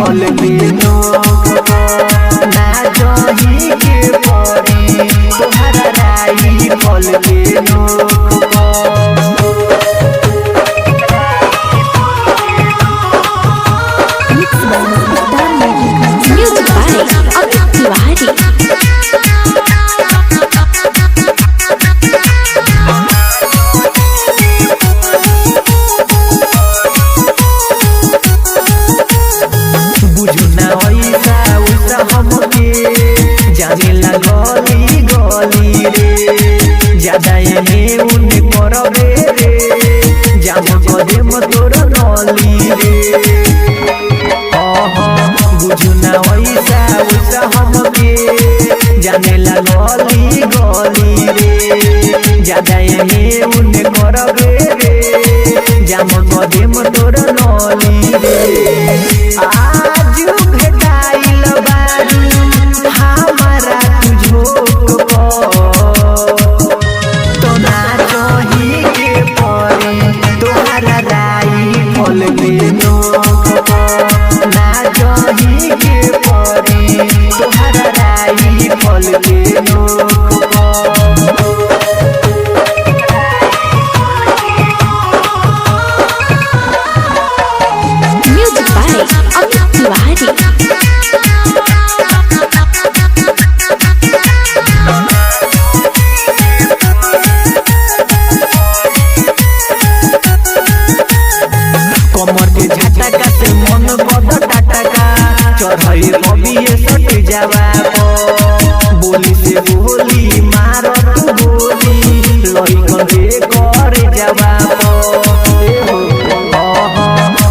फल बिनो ना जही के परी तोहरा राई फल बिनो गली गली रे ज्यादा एने उने करबे रे जाम कदम तोर नली रे बुझू ना वैसा वैसा हमके जाने ला गली गली रे ज्यादा एने उने करबे रे जाम कदम तोर नली रे आज भेटाइल बारू हमारा फल बिनो ना जही के परी तोहरा राई फल बिनो म्यूजिक बाय अमित तिवारी। कमर के झटका से मन बद टटका चढ़ई बबिए सट जावा बोली से बोली मार तू बोली लइकन रे करे जावा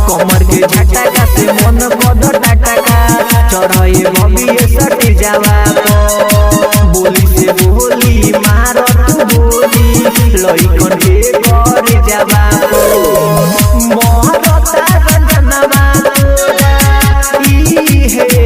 कमर के झटका से मन बद टटका चढ़ई बबिए सट जावा बोली से बोली मार तू बोली लइकन रे करे जावा है